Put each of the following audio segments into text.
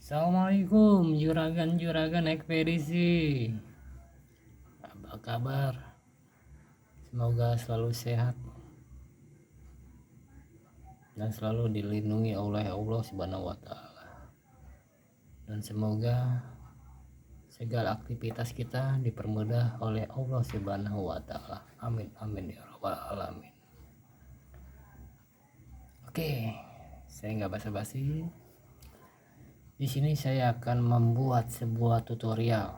Assalamualaikum juragan-juragan ekspedisi. Apa kabar? Semoga selalu sehat dan selalu dilindungi oleh Allah Subhanahu wa taala. Dan semoga segala aktivitas kita dipermudah oleh Allah Subhanahu wa taala. Amin amin ya rabbal alamin. Oke, saya nggak basa-basi. Di sini saya akan membuat sebuah tutorial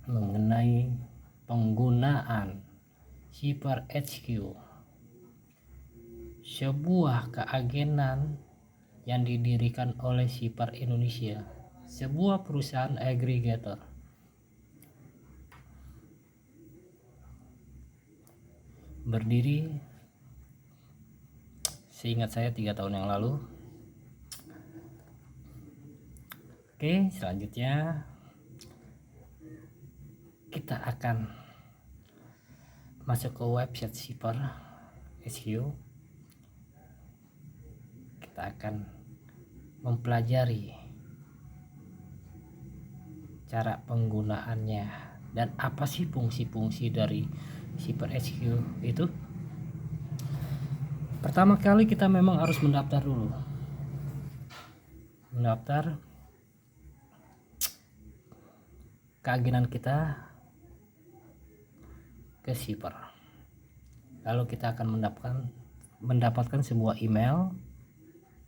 mengenai penggunaan Shipper HQ, sebuah keagenan yang didirikan oleh Shipper Indonesia, sebuah perusahaan agregator. Berdiri seingat saya 3 tahun yang lalu. Oke, selanjutnya kita akan masuk ke website Shipper HQ. Kita akan mempelajari cara penggunaannya dan apa sih fungsi-fungsi dari Shipper HQ itu. Pertama kali kita memang harus mendaftar dulu. Mendaftar keagenan kita ke Shipper. Lalu kita akan mendapatkan sebuah email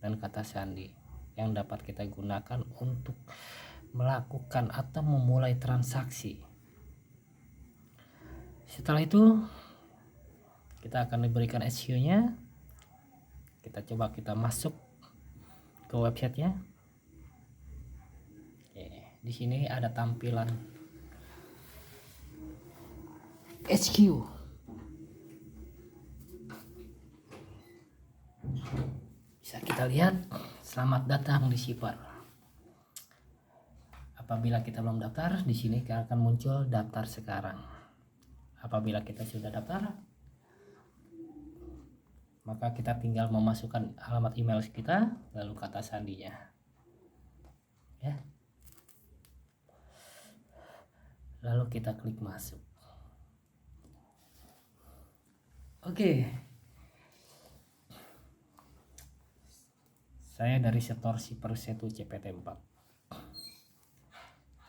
dan kata sandi yang dapat kita gunakan untuk melakukan atau memulai transaksi. Setelah itu kita akan diberikan SEO-nya. Kita coba kita masuk ke websitenya. Oke, di sini ada tampilan HQ. Bisa kita lihat, selamat datang di Shipper. Apabila kita belum daftar, di sini akan muncul daftar sekarang. Apabila kita sudah daftar, maka kita tinggal memasukkan alamat email kita lalu kata sandinya. Ya. Lalu kita klik masuk. Oke. Saya dari setor Shipper Setu CPT4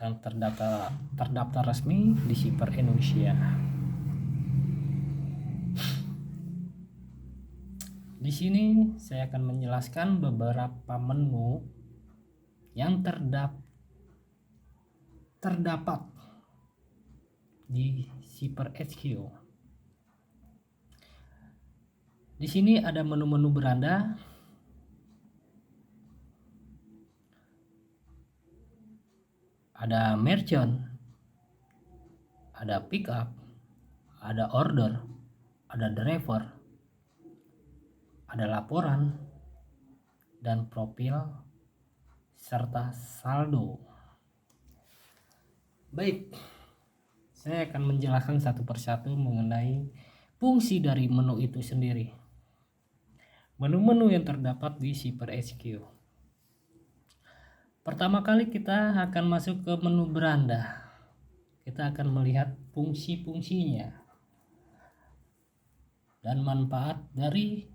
yang terdaftar resmi di Shipper Indonesia. Di sini saya akan menjelaskan beberapa menu yang terdapat di Shipper HQ. Di sini ada menu-menu beranda, ada merchant, ada pickup, ada order, ada driver, ada laporan, dan profil serta saldo. Baik, saya akan menjelaskan satu persatu mengenai fungsi dari menu itu sendiri. Menu-menu yang terdapat di Shipper HQ. Pertama kali kita akan masuk ke menu beranda. Kita akan melihat fungsi-fungsinya dan manfaat dari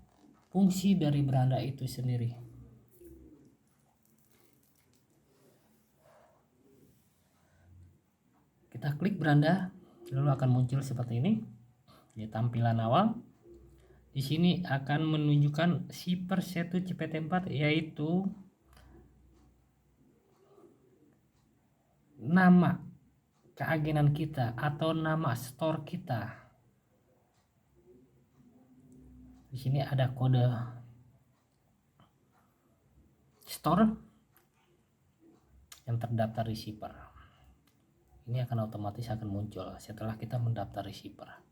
fungsi dari beranda itu sendiri. Kita klik beranda, lalu akan muncul seperti ini di tampilan awal. Di sini akan menunjukkan Shipper Setu CPT4, yaitu nama keagenan kita atau nama store kita. Di sini ada kode store yang terdaftar di Shipper. Ini akan otomatis akan muncul setelah kita mendaftar di Shipper.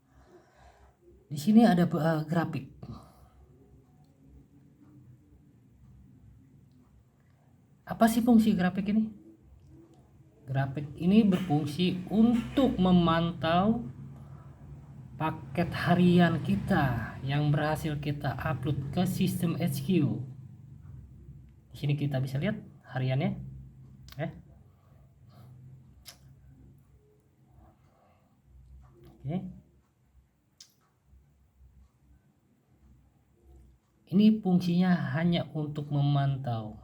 Di sini ada grafik. Apa sih fungsi grafik ini? Grafik ini berfungsi untuk memantau paket harian kita yang berhasil kita upload ke sistem HQ. Di sini kita bisa lihat hariannya. Oke. Ini fungsinya hanya untuk memantau.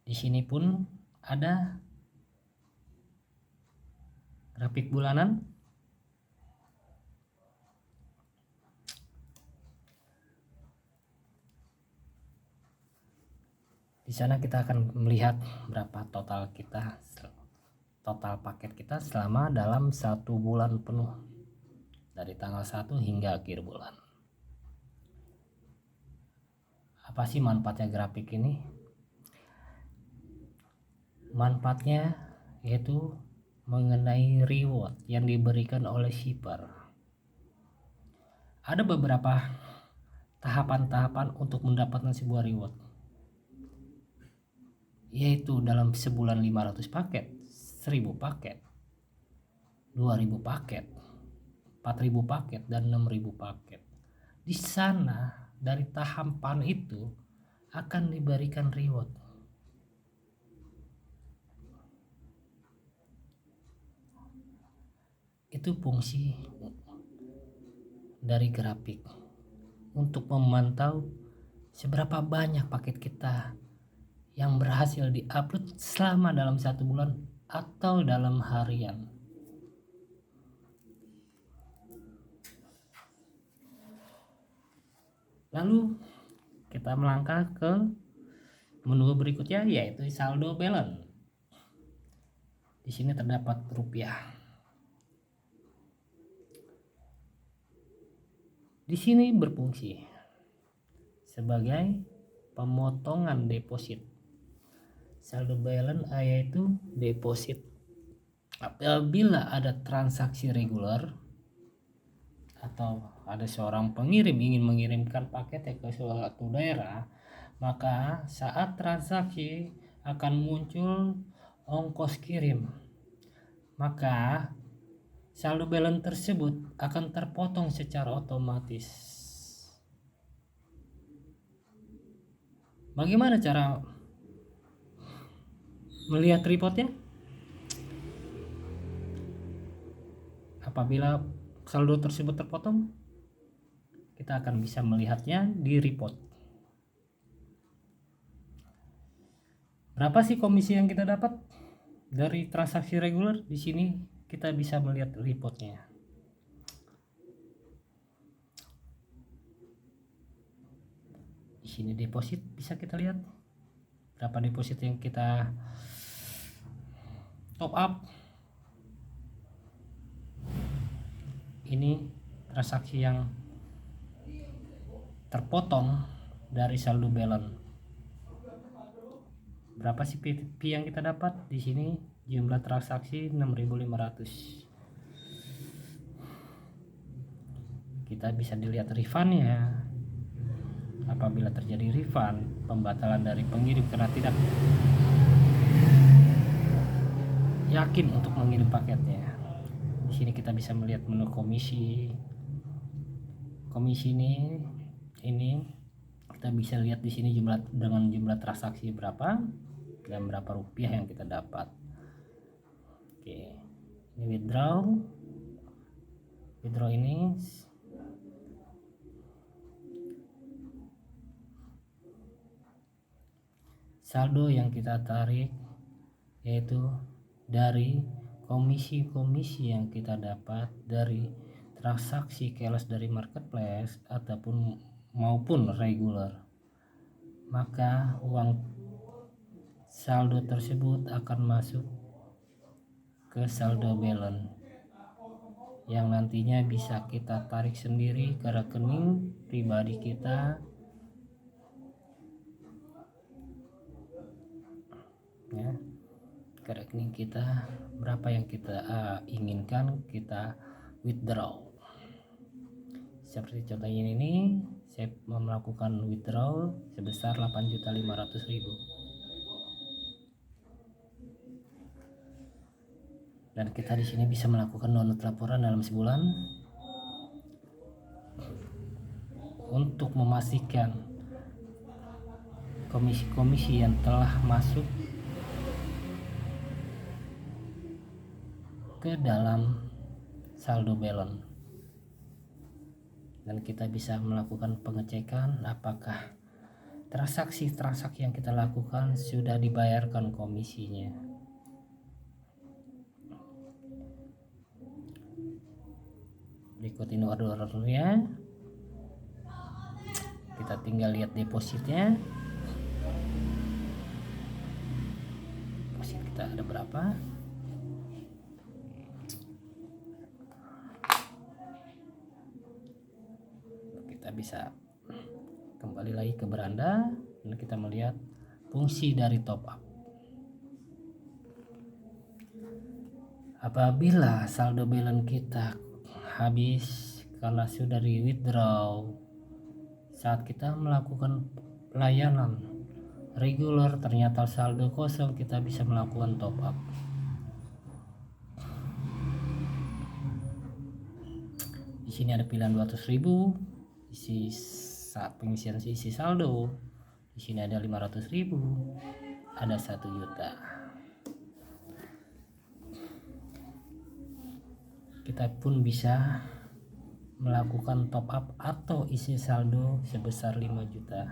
Di sini pun ada grafik bulanan. Di sana kita akan melihat berapa total paket kita selama dalam 1 bulan penuh, dari tanggal 1 hingga akhir bulan. Apa sih manfaatnya grafik ini? Manfaatnya yaitu mengenai reward yang diberikan oleh shipper. Ada beberapa tahapan-tahapan untuk mendapatkan sebuah reward, yaitu dalam sebulan 500 paket, 1000 paket, 2000 paket, 4000 paket, dan 6000 paket. Di sana dari tahapan itu akan diberikan reward. Itu fungsi dari grafik untuk memantau seberapa banyak paket kita yang berhasil diupload selama dalam 1 bulan atau dalam harian. Lalu kita melangkah ke menu berikutnya, yaitu saldo balance. Di sini terdapat rupiah. Di sini berfungsi sebagai pemotongan deposit. Saldo balance yaitu deposit apabila ada transaksi reguler atau ada seorang pengirim ingin mengirimkan paketnya ke suatu daerah, maka saat transaksi akan muncul ongkos kirim, maka saldo balance tersebut akan terpotong secara otomatis. Bagaimana cara melihat reportnya? Apabila saldo tersebut terpotong, kita akan bisa melihatnya di report. Berapa sih komisi yang kita dapat dari transaksi reguler? Di sini kita bisa melihat reportnya. Di sini deposit bisa kita lihat berapa deposit yang kita top up. Ini transaksi yang terpotong dari saldo balance. Berapa sih fee yang kita dapat? Di sini jumlah transaksi 6.500. Kita bisa dilihat refundnya. Apabila terjadi refund, pembatalan dari pengirim karena tidak yakin untuk mengirim paketnya. Di sini kita bisa melihat menu komisi. Komisi ini kita bisa lihat di sini dengan jumlah transaksi berapa dan berapa rupiah yang kita dapat. Oke, ini withdraw ini saldo yang kita tarik, yaitu dari komisi-komisi yang kita dapat dari transaksi keles dari marketplace ataupun maupun reguler. Maka uang saldo tersebut akan masuk ke saldo balance yang nantinya bisa kita tarik sendiri ke rekening pribadi kita, ya, ke rekening kita. Berapa yang kita inginkan kita withdraw. Seperti contohnya ini, saya melakukan withdraw sebesar 8.500.000. Dan kita di sini bisa melakukan download laporan dalam sebulan untuk memastikan komisi-komisi yang telah masuk ke dalam saldo balance, dan kita bisa melakukan pengecekan apakah transaksi-transaksi yang kita lakukan sudah dibayarkan komisinya. Berikut ini order-ordernya, kita tinggal lihat depositnya. Deposit kita ada berapa? Kita bisa kembali lagi ke beranda dan kita melihat fungsi dari top up. Apabila saldo balance kita habis karena sudah di withdraw, saat kita melakukan pelayanan reguler ternyata saldo kosong, kita bisa melakukan top up. Di sini ada pilihan 200.000, isi saat pengisian isi saldo. Di sini ada 500.000, ada 1 juta. Kita pun bisa melakukan top up atau isi saldo sebesar 5 juta.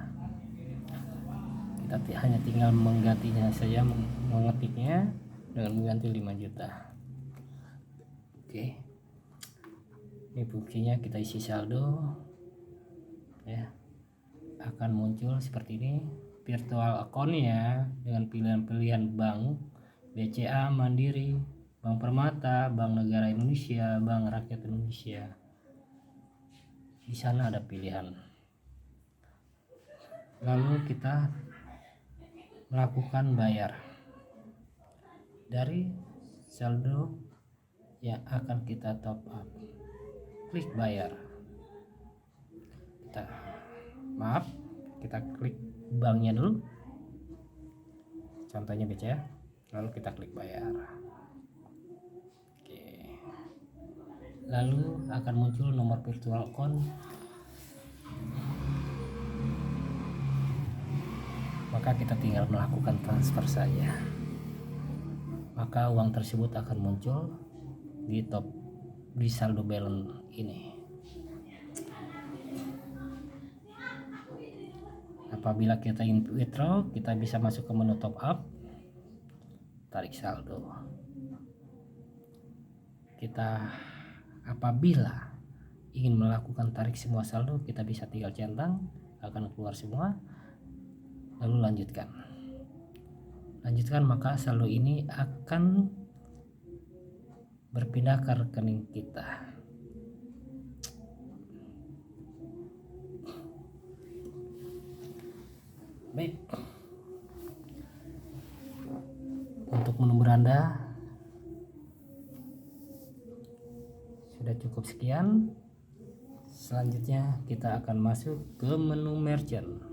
Kita hanya tinggal menggantinya saja, mengetiknya dengan mengganti 5 juta. Oke. Ini fungsinya, kita isi saldo ya, akan muncul seperti ini virtual account-nya dengan pilihan-pilihan bank, BCA, Mandiri, Bank Permata, Bank Negara Indonesia, Bank Rakyat Indonesia. Di sana ada pilihan. Lalu kita melakukan bayar dari saldo yang akan kita top up. Klik bayar. Kita klik banknya dulu, contohnya BCA, lalu kita klik bayar. Oke. Lalu akan muncul nomor virtual account, maka kita tinggal melakukan transfer saja, maka uang tersebut akan muncul di saldo balance ini. Apabila kita ingin withdraw, kita bisa masuk ke menu top up, tarik saldo. Kita apabila ingin melakukan tarik semua saldo, kita bisa tinggal centang, akan keluar semua, lalu lanjutkan, maka saldo ini akan berpindah ke rekening kita. Baik, untuk menu beranda sudah cukup sekian. Selanjutnya kita akan masuk ke menu merchant.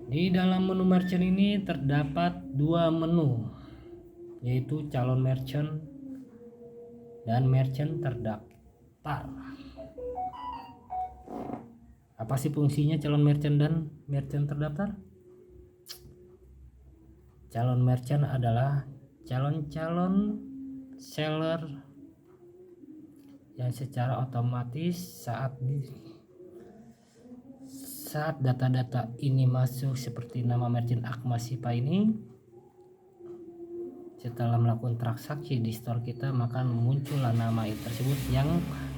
Di dalam menu merchant ini terdapat 2 menu, yaitu calon merchant dan merchant terdaftar. Apa sih fungsinya calon merchant dan merchant terdaftar? Calon merchant adalah calon-calon seller yang secara otomatis saat data-data ini masuk seperti nama merchant Akma Sipa ini, setelah melakukan transaksi di store kita, maka muncullah nama tersebut yang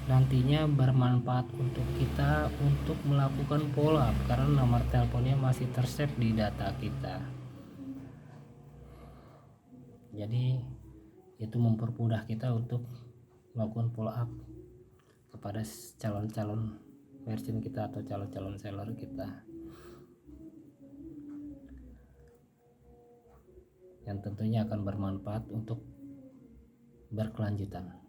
nantinya bermanfaat untuk kita untuk melakukan follow up karena nomor teleponnya masih tersave di data kita. Jadi itu mempermudah kita untuk melakukan follow up kepada calon-calon merchant kita atau calon-calon seller kita, yang tentunya akan bermanfaat untuk berkelanjutan.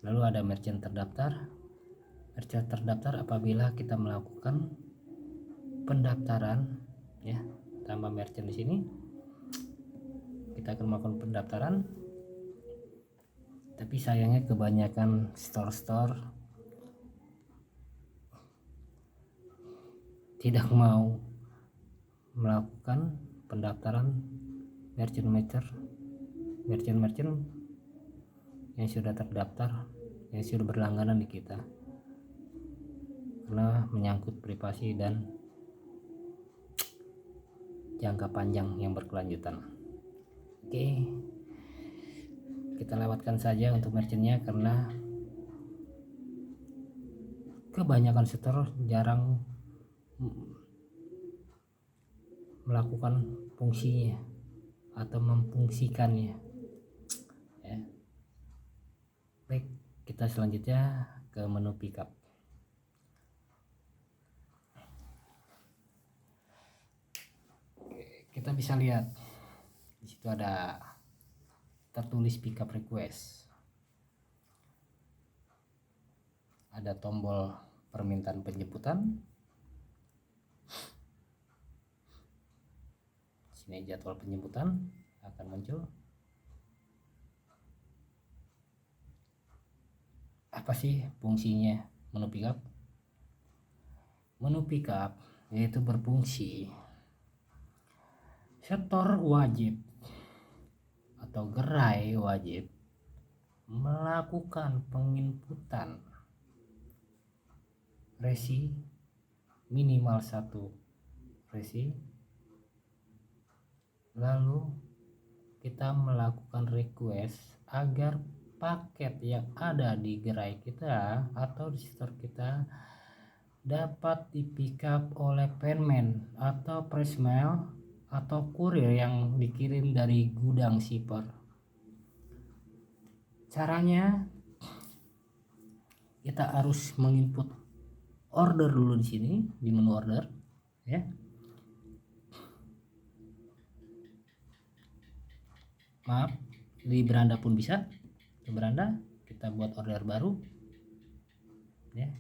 Lalu ada merchant terdaftar. Merchant terdaftar apabila kita melakukan pendaftaran ya, tambah merchant di sini. Kita akan melakukan pendaftaran. Tapi sayangnya kebanyakan store-store tidak mau melakukan pendaftaran merchant yang sudah terdaftar, yang sudah berlangganan di kita, karena menyangkut privasi dan jangka panjang yang berkelanjutan. Oke, kita lewatkan saja untuk merchantnya karena kebanyakan store jarang melakukan fungsinya atau memfungsikannya ya. Baik, kita selanjutnya ke menu pickup. Kita bisa lihat di situ ada tertulis pickup request, ada tombol permintaan penjemputan, sini jadwal penjemputan akan muncul. Apa sih fungsinya menu pickup? Menu pickup yaitu berfungsi setor wajib atau gerai wajib melakukan penginputan resi minimal 1 resi, lalu kita melakukan request agar paket yang ada di gerai kita atau di store kita dapat di pick up oleh penman atau press mail atau kurir yang dikirim dari gudang shipper. Caranya kita harus menginput order dulu di sini di menu order ya. Maaf, di beranda pun bisa. Di beranda kita buat order baru ya.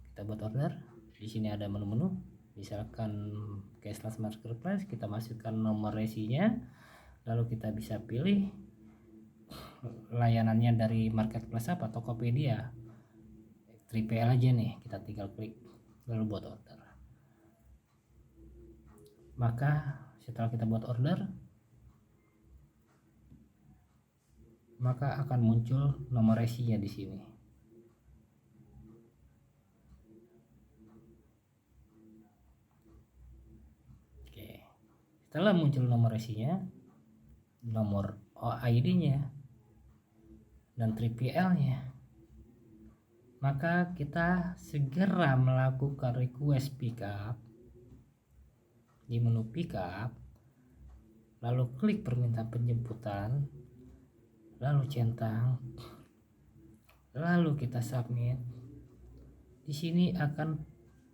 Kita buat order. Di sini ada menu-menu, misalkan cashless marketplace, kita masukkan nomor resinya, lalu kita bisa pilih layanannya dari marketplace apa, Tokopedia, 3PL aja nih, kita tinggal klik lalu buat order. Maka setelah kita buat order, maka akan muncul nomor resinya di sini. Oke. Setelah muncul nomor resinya, nomor OID-nya dan 3PL-nya, maka kita segera melakukan request pickup di menu pickup, lalu klik permintaan penjemputan, lalu centang, lalu kita submit. Di sini akan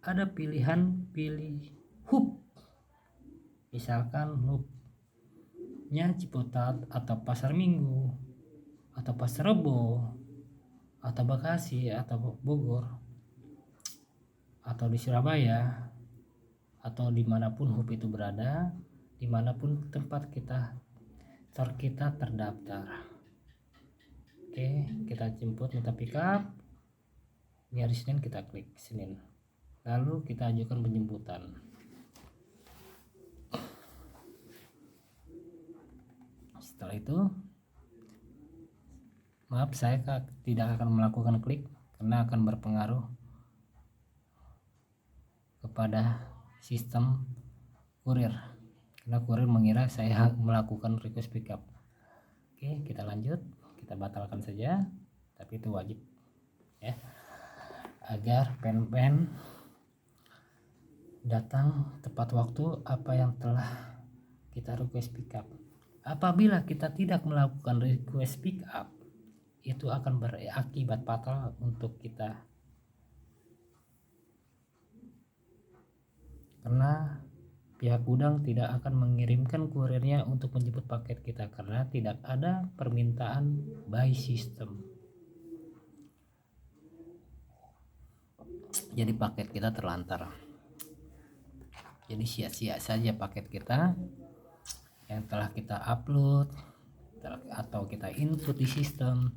ada pilihan pilih hub, misalkan hubnya Ciputat atau Pasar Minggu atau Pasar Rebo atau Bekasi atau Bogor atau di Surabaya atau dimanapun hub itu berada, dimanapun tempat kita store kita terdaftar. Oke, kita jemput minta pickup di hari Senin, kita klik Senin, lalu kita ajukan penjemputan. Setelah itu, maaf, saya tidak akan melakukan klik karena akan berpengaruh kepada sistem kurir, karena kurir mengira saya melakukan request pickup. Oke, kita lanjut, kita batalkan saja, tapi itu wajib ya, agar pen datang tepat waktu apa yang telah kita request pickup. Apabila kita tidak melakukan request pickup, itu akan berakibat fatal untuk kita, karena pihak gudang tidak akan mengirimkan kurirnya untuk menjemput paket kita karena tidak ada permintaan by system. Jadi paket kita terlantar. Jadi sia-sia saja paket kita yang telah kita upload atau kita input di sistem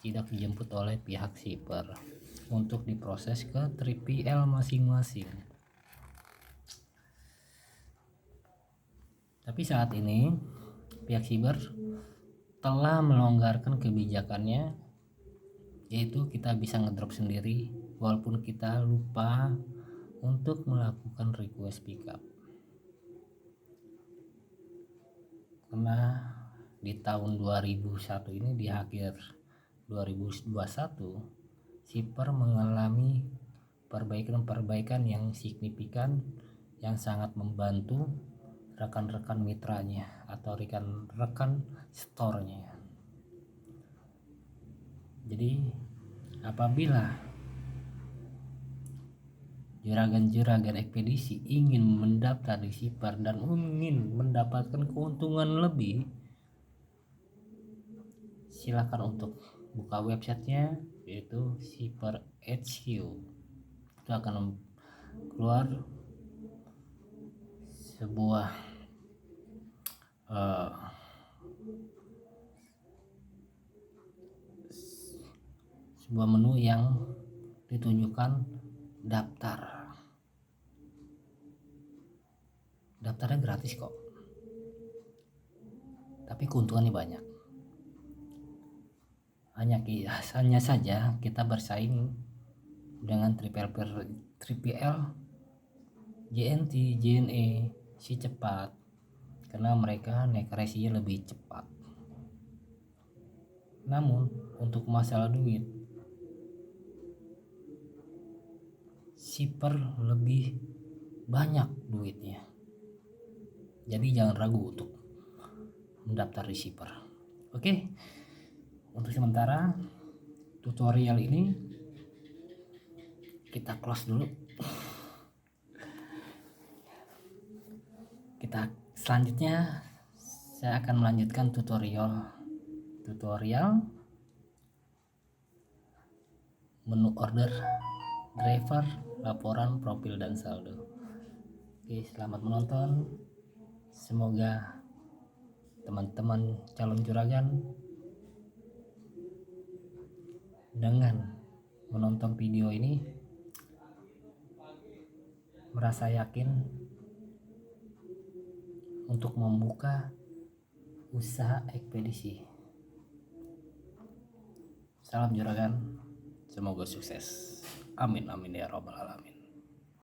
tidak dijemput oleh pihak shipper untuk diproses ke 3PL masing-masing. Tapi saat ini pihak siber telah melonggarkan kebijakannya, yaitu kita bisa ngedrop sendiri walaupun kita lupa untuk melakukan request pickup. Karena di tahun 2001 ini, di akhir 2021, Shipper mengalami perbaikan yang signifikan yang sangat membantu rekan-rekan mitranya atau rekan-rekan store-nya. Jadi apabila juragan-juragan ekspedisi ingin mendaftar di Shipper dan ingin mendapatkan keuntungan lebih, silakan untuk buka websitenya, yaitu Shipper HQ. Itu akan keluar sebuah menu yang ditunjukkan daftarnya gratis kok, tapi keuntungannya banyak. Hanya saja kita bersaing dengan 3PL, JNT, JNE, si cepat, karena mereka naik resinya lebih cepat. Namun untuk masalah duit, Shipper lebih banyak duitnya. Jadi jangan ragu untuk mendaftar di Shipper. Oke, untuk sementara tutorial ini kita close dulu. Selanjutnya saya akan melanjutkan tutorial menu order, driver, laporan, profil, dan saldo. Oke, selamat menonton. Semoga teman-teman calon juragan dengan menonton video ini merasa yakin untuk membuka usaha ekspedisi. Salam juragan, semoga sukses. Amin amin ya robbal alamin.